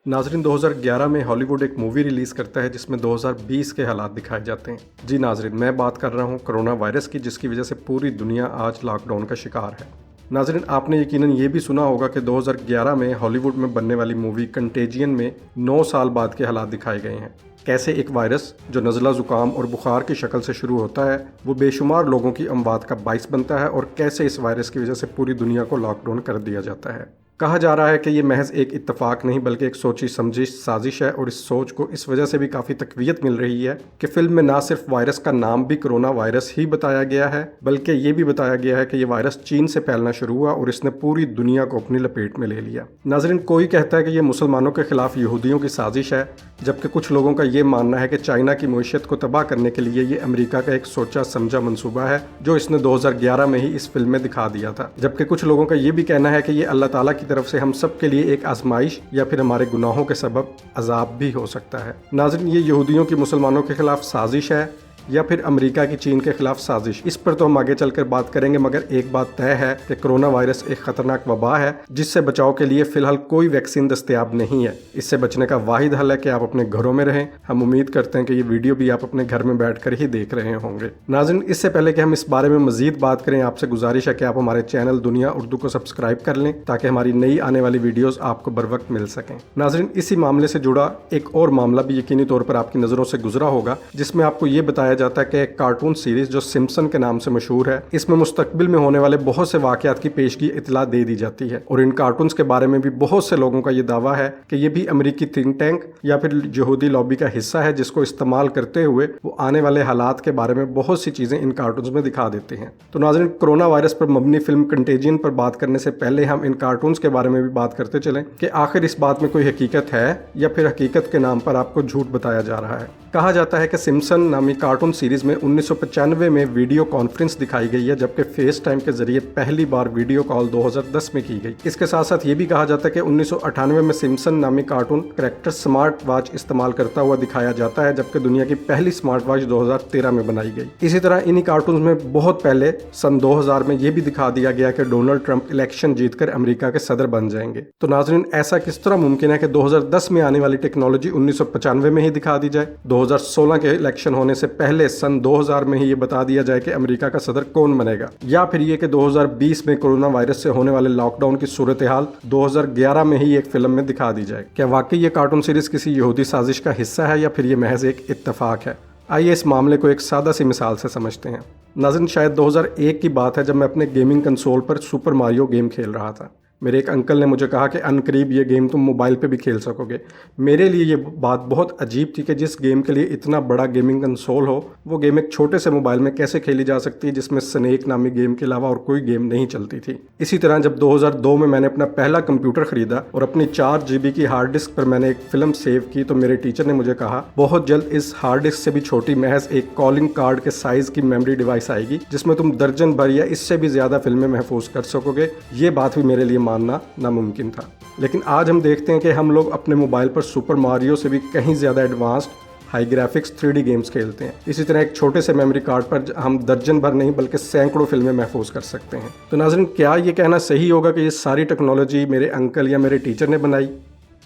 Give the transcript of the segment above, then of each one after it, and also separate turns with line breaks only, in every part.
नाजरीन 2011 में हॉलीवुड एक मूवी रिलीज़ करता है जिसमें 2020 के हालात दिखाए जाते हैं। जी नाजरीन, मैं बात कर रहा हूँ कोरोना वायरस की, जिसकी वजह से पूरी दुनिया आज लॉकडाउन का शिकार है। नाजरीन, आपने यकीनन ये भी सुना होगा कि 2011 में हॉलीवुड में बनने वाली मूवी कंटेजियन में 9 साल बाद के हालात दिखाए गए हैं। कैसे एक वायरस जो नज़ला ज़ुकाम और बुखार की शक्ल से शुरू होता है वो बेशुमार लोगों की अमवात का बाइस बनता है, और कैसे इस वायरस की वजह से पूरी दुनिया को लॉकडाउन कर दिया जाता है। कहा जा रहा है कि ये महज एक इत्तेफाक नहीं बल्कि एक सोची समझी साजिश है, और इस सोच को इस वजह से भी काफ़ी तकवीयत मिल रही है कि फिल्म में ना सिर्फ वायरस का नाम भी कोरोना वायरस ही बताया गया है, बल्कि ये भी बताया गया है कि ये वायरस चीन से फैलना शुरू हुआ और इसने पूरी दुनिया को अपनी लपेट में ले लिया। नाजरीन, कोई कहता है कि ये मुसलमानों के खिलाफ यहूदियों की साजिश है, जबकि कुछ लोगों का ये मानना है कि चाइना की मईशत को तबाह करने के लिए ये अमेरिका का एक सोचा समझा मंसूबा है जो इसने 2011 में ही इस फिल्म में दिखा दिया था। जबकि कुछ लोगों का ये भी कहना है कि ये अल्लाह ताला की तरफ से हम सब के लिए एक आजमाइश या फिर हमारे गुनाहों के सबब अजाब भी हो सकता है। नाज़रीन, ये यहूदियों की मुसलमानों के खिलाफ साजिश है या फिर अमेरिका की चीन के खिलाफ साजिश, इस पर तो हम आगे चलकर बात करेंगे, मगर एक बात तय है कि कोरोना वायरस एक खतरनाक वबा है जिससे बचाव के लिए फिलहाल कोई वैक्सीन दस्तयाब नहीं है। इससे बचने का वाहिद हल है कि आप अपने घरों में रहें। हम उम्मीद करते हैं कि ये वीडियो भी आप अपने घर में बैठकर ही देख रहे होंगे। नाज़रीन, इससे पहले कि हम इस बारे में मजीद बात करें, आपसे गुजारिश है कि आप हमारे चैनल दुनिया उर्दू को सब्सक्राइब कर लें ताकि हमारी नई आने वाली वीडियोस आपको बर वक्त मिल सकें। नाज़रीन, इसी मामले से जुड़ा एक और मामला भी यकीनी तौर पर आपकी नज़रों से गुजरा होगा, जिसमें आपको ये बताया जाता है कि कार्टून सीरीज जो सिम्पसन के नाम से मशहूर है, इसमें मुस्तकबिल में होने वाले बहुत से वाकयात की पेशगी इतला दे दी जाती है। और इन कार्टून्स के बारे में भी बहुत से लोगों का ये दावा है कि ये भी अमेरिकी थिंक टैंक या फिर यहूदी लॉबी का हिस्सा है, जिसको इस्तेमाल करते हुए वो आने वाले हालात के बारे में बहुत सी चीजें इन कार्टून्स में दिखा देते हैं। तो नाज़रीन, कोरोना वायरस पर मबनी फिल्म कंटेजियन पर बात करने से पहले हम इन कार्टून्स के बारे में भी बात करते चलें कि आखिर इस बात में कोई हकीकत है या फिर हकीकत के नाम पर आपको झूठ बताया जा रहा है। कहा जाता है कि सिम्पसन नामी कार्टून सीरीज में 1995 में वीडियो कॉन्फ्रेंस दिखाई गई है, जबकि फेस टाइम के जरिए पहली बार वीडियो कॉल 2010 में की गई। इसके साथ साथ ये भी कहा जाता है कि 1998 में सिम्पसन नामी कार्टून कैरेक्टर स्मार्ट वॉच इस्तेमाल करता हुआ दिखाया जाता है, जबकि दुनिया की पहली स्मार्ट वॉच 2013 में बनाई गई। इसी तरह इन्हीं कार्टून में बहुत पहले सन 2000 में ये भी दिखा दिया गया कि डोनाल्ड ट्रंप इलेक्शन जीतकर अमेरिका के सदर बन जाएंगे। तो नाज़रीन, ऐसा किस तरह मुमकिन है कि 2010 में आने वाली टेक्नोलॉजी 1995 में ही दिखा दी जाए? 2016 के इलेक्शन होने से पहले सन 2000 में ही ये बता दिया जाए कि अमेरिका का सदर कौन बनेगा? या फिर ये कि 2020 में कोरोना वायरस से होने वाले लॉकडाउन की सूरत हाल 2011 में ही एक फिल्म में दिखा दी जाए? क्या वाकई ये कार्टून सीरीज किसी यहूदी साजिश का हिस्सा है या फिर ये महज एक इत्तेफाक है? आइए इस मामले को एक सादा सी मिसाल से समझते हैं। नाज़रीन, शायद 2001 की बात है जब मैं अपने गेमिंग कंसोल पर सुपर मारियो गेम खेल रहा था। मेरे एक अंकल ने मुझे कहा कि अनकरीब ये गेम तुम मोबाइल पे भी खेल सकोगे। मेरे लिए ये बात बहुत अजीब थी कि जिस गेम के लिए इतना बड़ा गेमिंग कंसोल हो, वो गेम एक छोटे से मोबाइल में कैसे खेली जा सकती है जिसमें स्नेक नामी गेम के अलावा और कोई गेम नहीं चलती थी। इसी तरह जब 2002 में मैंने अपना पहला कंप्यूटर खरीदा और अपनी 4 GB की हार्ड डिस्क पर मैंने एक फिल्म सेव की, तो मेरे टीचर ने मुझे कहा बहुत जल्द इस हार्ड डिस्क से भी छोटी महज एक कॉलिंग कार्ड के साइज की मेमोरी डिवाइस आएगी जिसमें तुम दर्जन भर या इससे भी ज्यादा फिल्में महफूज कर सकोगे। ये बात भी मेरे लिए मानना नामुमकिन था। लेकिन आज हम देखते हैं कि हम लोग अपने मोबाइल पर सुपर मारियो से भी कहीं ज़्यादा advanced high graphics 3D games खेलते हैं। इसी तरह एक छोटे से मेमोरी कार्ड पर हम दर्जन भर नहीं बल्कि सैकड़ों फिल्में महफूज कर सकते हैं। तो नाज़रीन, क्या ये कहना सही होगा कि ये सारी टेक्नोलॉजी मेरे अंकल या मेरे टीचर ने बनाई,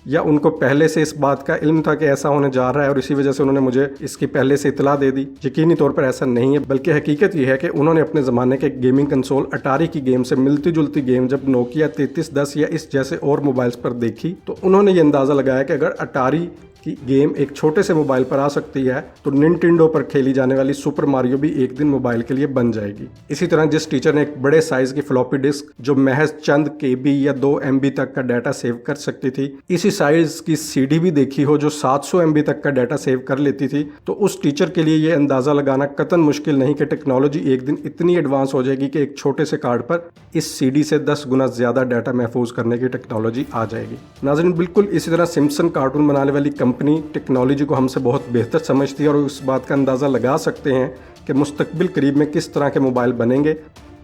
या उनको पहले से इस बात का इल्म था कि ऐसा होने जा रहा है और इसी वजह से उन्होंने मुझे इसकी पहले से इतला दे दी? यकीनी तौर पर ऐसा नहीं है, बल्कि हकीकत यह है कि उन्होंने अपने ज़माने के गेमिंग कंसोल अटारी की गेम से मिलती जुलती गेम जब नोकिया 3310 या इस जैसे और मोबाइल्स पर देखी, तो उन्होंने ये अंदाज़ा लगाया कि अगर अटारी की गेम एक छोटे से मोबाइल पर आ सकती है तो निंटेंडो पर खेली जाने वाली सुपर मारियो भी एक दिन मोबाइल के लिए बन जाएगी। इसी तरह जिस टीचर ने एक बड़े साइज की फ्लॉपी डिस्क जो महज चंद KB या 2 MB तक का डाटा सेव कर सकती थी, इसी साइज की CD भी देखी हो जो 700 MB तक का डाटा सेव कर लेती थी, तो उस टीचर के लिए ये अंदाजा लगाना कतन मुश्किल नहीं कि टेक्नोलॉजी एक दिन इतनी एडवांस हो जाएगी कि एक छोटे से कार्ड पर इस CD से 10 गुना ज्यादा डाटा महफूज करने की टेक्नोलॉजी आ जाएगी। नाज़रीन, बिल्कुल इसी तरह सिम्पसन कार्टून बनाने वाली कंपनी टेक्नोलॉजी को हमसे बहुत बेहतर समझती है और उस बात का अंदाज़ा लगा सकते हैं कि मुस्तकबिल करीब में किस तरह के मोबाइल बनेंगे।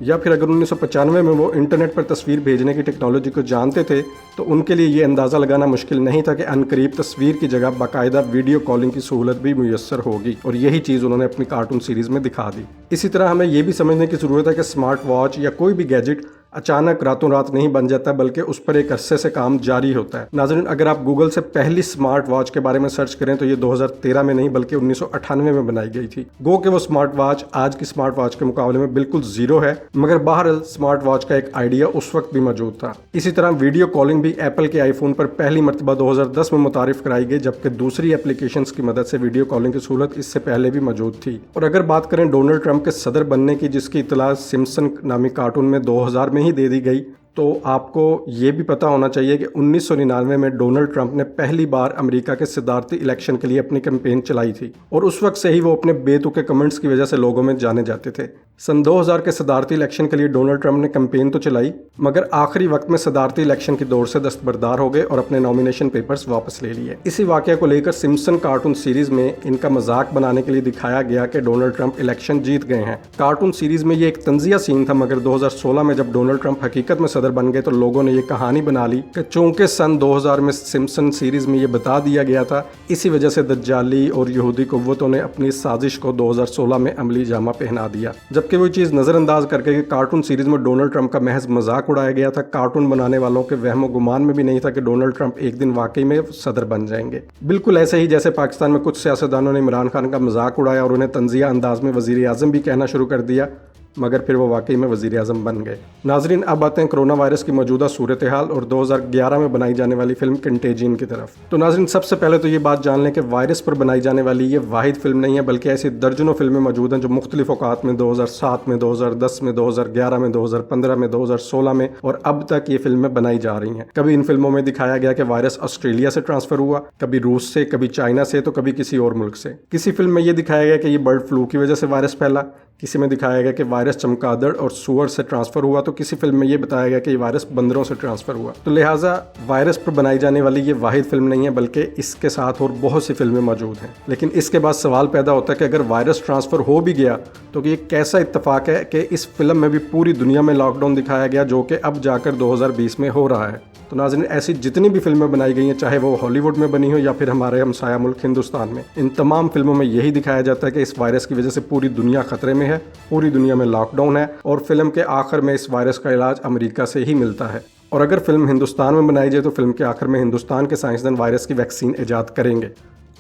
या फिर अगर 1995 में वो इंटरनेट पर तस्वीर भेजने की टेक्नोलॉजी को जानते थे तो उनके लिए ये अंदाज़ा लगाना मुश्किल नहीं था कि अनकरीब तस्वीर की जगह बाकायदा वीडियो कॉलिंग की सहूलत भी मुयस्सर होगी, और यही चीज़ उन्होंने अपनी कार्टून सीरीज़ में दिखा दी। इसी तरह हमें ये भी समझने की ज़रूरत है कि स्मार्ट वॉच या कोई भी गैजेट अचानक रातों रात नहीं बन जाता, बल्कि उस पर एक अरसे से काम जारी होता है। नाज़रीन, अगर आप गूगल से पहली स्मार्ट वॉच के बारे में सर्च करें तो ये 2013 में नहीं बल्कि 1998 में बनाई गई थी। गो कि वो स्मार्ट वॉच आज की स्मार्ट वॉच के मुकाबले में बिल्कुल जीरो है, मगर बहरहाल स्मार्ट वॉच का एक आइडिया उस वक्त भी मौजूद था। इसी तरह वीडियो कॉलिंग भी एप्पल के आईफोन पर पहली मरतबा 2010 में मुतारिफ कराई गई, जबकि दूसरी एप्लीकेशंस की मदद से वीडियो कॉलिंग की सहूलत इससे पहले भी मौजूद थी। और अगर बात करें डोनाल्ड ट्रंप के सदर बनने की, जिसकी इतला सिम्पसन नामी कार्टून में 2000 में ही दे दी गई, तो आपको ये भी पता होना चाहिए कि 1999 में डोनाल्ड ट्रंप ने पहली बार अमेरिका के सदारती इलेक्शन के लिए अपनी कैंपेन चलाई थी और उस वक्त से ही वो अपने बेतुके कमेंट्स की वजह से लोगों में जाने जाते थे। सन 2000 के सदारती इलेक्शन के लिए डोनाल्ड ट्रंप ने कैंपेन तो चलाई, मगर आखिरी वक्त में सदारती इलेक्शन की दौड़ से दस्तबरदार हो गए और अपने नॉमिनेशन पेपर्स वापस ले लिए। इसी वाकये को लेकर सिम्पसन कार्टून सीरीज में इनका मजाक बनाने के लिए दिखाया गया कि डोनाल्ड ट्रंप इलेक्शन जीत गए हैं। कार्टून सीरीज में ये एक तंजिया सीन था, मगर 2016 में जब डोनाल्ड ट्रंप हकीकत में सदर बन गए तो लोगों ने ये कहानी बना ली कि चूंकि सन 2000 में सिम्पसन सीरीज में ये बता दिया गया था, इसी वजह से दज्जाली और यहूदी कुव्वतों ने अपनी साजिश को 2016 में अमली जामा पहना दिया। जबकि वो चीज़ नज़रअंदाज करके कि कार्टून सीरीज में डोनाल्ड ट्रंप का महज मजाक उड़ाया गया था। कार्टून बनाने वालों के वहमो गुमान में भी नहीं था कि डोनाल्ड ट्रंप एक दिन वाकई में सदर बन जाएंगे। बिल्कुल ऐसे ही जैसे पाकिस्तान में कुछ सियासतदानों ने इमरान खान का मजाक उड़ाया और उन्हें तंजिया अंदाज में वज़ीर आज़म भी कहना शुरू कर दिया, मगर फिर वो वाकई में वज़ीर आज़म बन गए। नाजरीन, अब आते हैं कोरोना वायरस की मौजूदा सूरत हाल और 2011 में बनाई जाने वाली फिल्म कंटेजियन की तरफ। तो नाजरीन, सबसे पहले तो ये बात जान लें कि वायरस पर बनाई जाने वाली ये वाहिद फिल्म नहीं है, बल्कि ऐसी दर्जनों फिल्में मौजूद हैं जो मुख्तलिफ औकात में 2007 में, 2010 में, 2011 में, 2015 में, 2016 में और अब तक ये फिल्में बनाई जा रही हैं। कभी इन फिल्मों में दिखाया गया कि वायरस ऑस्ट्रेलिया से ट्रांसफर हुआ, कभी रूस से, कभी चाइना से, तो कभी किसी और मुल्क से। किसी फिल्म में ये दिखाया गया कि ये बर्ड फ्लू की वजह से वायरस फैला, किसी में दिखाया गया कि वायरस चमगादड़ और सुअर से ट्रांसफर हुआ, तो किसी फिल्म में ये बताया गया कि ये वायरस बंदरों से ट्रांसफर हुआ। तो लिहाजा वायरस पर बनाई जाने वाली ये वाहिद फिल्म नहीं है, बल्कि इसके साथ और बहुत सी फिल्में मौजूद हैं। लेकिन इसके बाद सवाल पैदा होता है कि अगर वायरस ट्रांसफर हो भी गया तो ये कैसा इत्तेफाक है कि इस फिल्म में भी पूरी दुनिया में लॉकडाउन दिखाया गया, जो कि अब जाकर 2020 में हो रहा है। तो नाज़रीन, ऐसी जितनी भी फिल्में बनाई गई हैं, चाहे वो हॉलीवुड में बनी हो या फिर हमारे हमसाया मुल्क हिंदुस्तान में, इन तमाम फिल्मों में यही दिखाया जाता है कि इस वायरस की वजह से पूरी दुनिया खतरे में है, पूरी दुनिया में लॉकडाउन है और फिल्म के आखिर में इस वायरस का इलाज अमेरिका से ही मिलता है। और अगर फिल्म हिंदुस्तान में बनाई जाए तो फिल्म के आखिर में हिंदुस्तान के साइंसदान वायरस की वैक्सीन ईजाद करेंगे।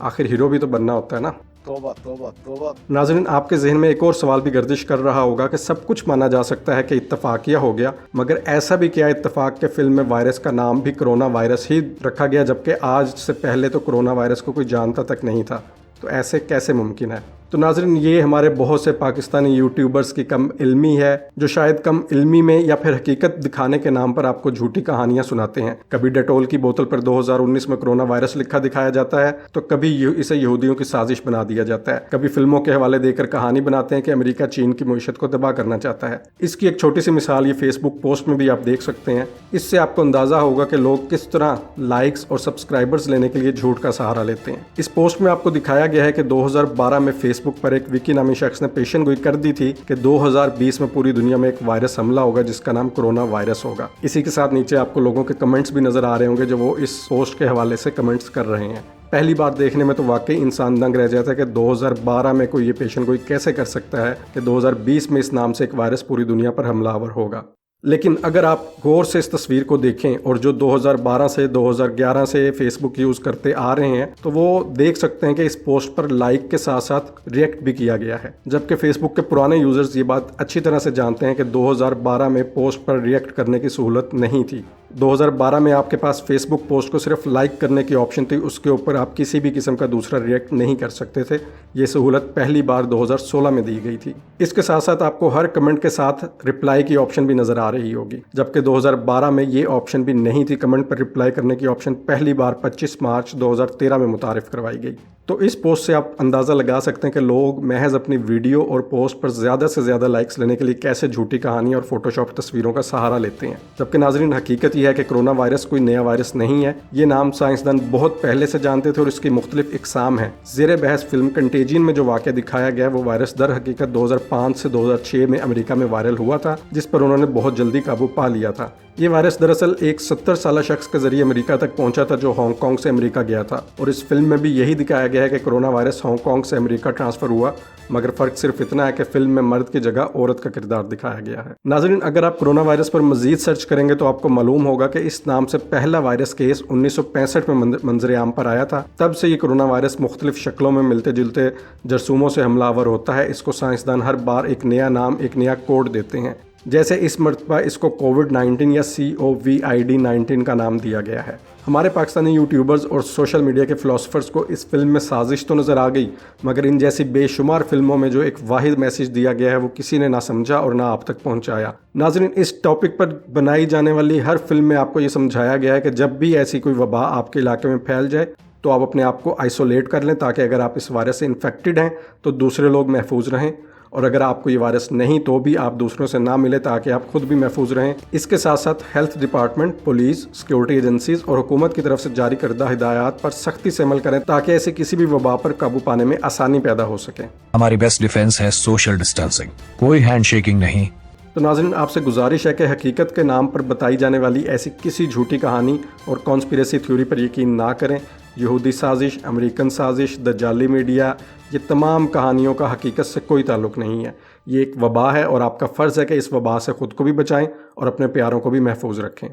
आखिर हीरो भी तो बनना होता है ना।
तौबा तौबा तौबा।
नाज़रीन, आपके जहन में एक और सवाल भी गर्दिश कर रहा होगा कि सब कुछ माना जा सकता है कि इत्तफाकिया हो गया, मगर ऐसा भी क्या इत्तफाक के फिल्म में वायरस का नाम भी कोरोना वायरस ही रखा गया, जबकि आज से पहले तो कोरोना वायरस को कोई जानता तक नहीं था। तो ऐसे कैसे मुमकिन है? तो नाज़रीन, ये हमारे बहुत से पाकिस्तानी यूट्यूबर्स की कम इल्मी है, जो शायद कम इल्मी में या फिर हकीकत दिखाने के नाम पर आपको झूठी कहानियां सुनाते हैं। कभी डेटोल की बोतल पर 2019 में कोरोना वायरस लिखा दिखाया जाता है, तो कभी इसे यहूदियों की साजिश बना दिया जाता है। कभी फिल्मों के हवाले देकर कहानी बनाते हैं कि अमेरिका चीन की मईशत को तबाह करना चाहता है। इसकी एक छोटी सी मिसाल ये फेसबुक पोस्ट में भी आप देख सकते हैं। इससे आपको अंदाजा होगा कि लोग किस तरह लाइक्स और सब्सक्राइबर्स लेने के लिए झूठ का सहारा लेते हैं। इस पोस्ट में आपको दिखाया गया है कि 2012 में फेसबुक पर एक विकी नामी शख्स ने पेशन गोई कर दी थी कि 2020 में पूरी दुनिया में एक वायरस हमला होगा जिसका नाम कोरोना वायरस होगा। इसी के साथ नीचे आपको लोगों के कमेंट्स भी नजर आ रहे होंगे जो वो इस पोस्ट के हवाले से कमेंट्स कर रहे हैं। पहली बार देखने में तो वाकई इंसान दंग रह जाता है कि 2012 में कोई ये पेशन गोई कैसे कर सकता है कि 2020 में इस नाम से एक वायरस पूरी दुनिया पर हमलावर होगा। लेकिन अगर आप गौर से इस तस्वीर को देखें और जो 2012 से 2011 से फेसबुक यूज़ करते आ रहे हैं, तो वो देख सकते हैं कि इस पोस्ट पर लाइक के साथ साथ रिएक्ट भी किया गया है, जबकि फेसबुक के पुराने यूज़र्स ये बात अच्छी तरह से जानते हैं कि 2012 में पोस्ट पर रिएक्ट करने की सहूलत नहीं थी। 2012 में आपके पास फेसबुक पोस्ट को सिर्फ लाइक करने की ऑप्शन थी, उसके ऊपर आप किसी भी किस्म का दूसरा रिएक्ट नहीं कर सकते थे। ये सहूलत पहली बार 2016 में दी गई थी। इसके साथ साथ आपको हर कमेंट के साथ रिप्लाई की ऑप्शन भी नज़र आ रही होगी, जबकि 2012 में ये ऑप्शन भी नहीं थी। कमेंट पर रिप्लाई करने की ऑप्शन पहली बार 25 मार्च 2013 में मुतारिफ करवाई गई। तो इस पोस्ट से आप अंदाज़ा लगा सकते हैं कि लोग महज अपनी वीडियो और पोस्ट पर ज़्यादा से ज़्यादा लाइक्स लेने के लिए कैसे झूठी कहानी और फोटोशॉप तस्वीरों का सहारा लेते हैं, जबकि नाजरीन हकीकत यह है कि कोरोना वायरस कोई नया वायरस नहीं है। ये नाम साइंसदान बहुत पहले से जानते थे और इसकी मुख्तलिफ इकसाम है। ज़ेर बहस फिल्म कंटेजियन में जो वाक़या दिखाया गया वो वायरस दर हकीकत 2005 से 2006 में अमेरिका में वायरल हुआ था, जिस पर उन्होंने बहुत जल्दी काबू पा लिया था। ये वायरस दरअसल एक 70 साल शख्स के जरिए अमेरिका तक पहुंचा था जो हांगकांग से अमेरिका गया था, और इस फिल्म में भी यही दिखाया गया है कि कोरोना वायरस हांगकांग से अमेरिका ट्रांसफर हुआ, मगर फ़र्क सिर्फ इतना है कि फिल्म में मर्द की जगह औरत का किरदार दिखाया गया है। नाज़रीन, अगर आप कोरोना वायरस पर मज़ीद सर्च करेंगे तो आपको मालूम होगा कि इस नाम से पहला वायरस केस 1965 में मंजर आम पर आया था। तब से ये कोरोना वायरस मुख्तलिफ शक्लों में मिलते जुलते जरसूमों से हमलावर होता है। इसको साइंसदान हर बार एक नया नाम, एक नया कोड देते हैं। जैसे इस मरतबा इसको कोविड-19 या COVID-19 का नाम दिया गया है। हमारे पाकिस्तानी यूट्यूबर्स और सोशल मीडिया के फ़िलासफ़र्स को इस फिल्म में साजिश तो नज़र आ गई, मगर इन जैसी बेशुमार फिल्मों में जो एक वाहिद मैसेज दिया गया है वो किसी ने ना समझा और ना आप तक पहुंचाया। नाज़रीन, इस टॉपिक पर बनाई जाने वाली हर फिल्म में आपको ये समझाया गया है कि जब भी ऐसी कोई वबा आपके इलाके में फैल जाए तो आप अपने आप को आइसोलेट कर लें, ताकि अगर आप इस वायरस से इन्फेक्टेड हैं तो दूसरे लोग महफूज रहें, और अगर आपको ये वायरस नहीं तो भी आप दूसरों से ना मिले ताकि आप खुद भी महफूज रहें। इसके साथ साथ health department, police, security agencies और हुकूमत की तरफ से जारी करदा हिदायत पर सख्ती से अमल करें ताकि ऐसे किसी भी वबा पर काबू पाने में आसानी पैदा हो सके।
हमारी बेस्ट डिफेंस है सोशल डिस्टेंसिंग, कोई हैंडशेकिंग नहीं।
तो नाज़रीन, आपसे गुजारिश है कि हकीकत के नाम पर बताई जाने वाली ऐसी किसी झूठी कहानी और कॉन्स्पिरेसी थ्योरी पर यकीन ना करें। यहूदी साजिश, अमेरिकन साजिश, दज्जाली मीडिया, ये तमाम कहानियों का हकीकत से कोई ताल्लुक़ नहीं है। ये एक वबा है और आपका फ़र्ज़ है कि इस वबा से ख़ुद को भी बचाएं और अपने प्यारों को भी महफूज रखें।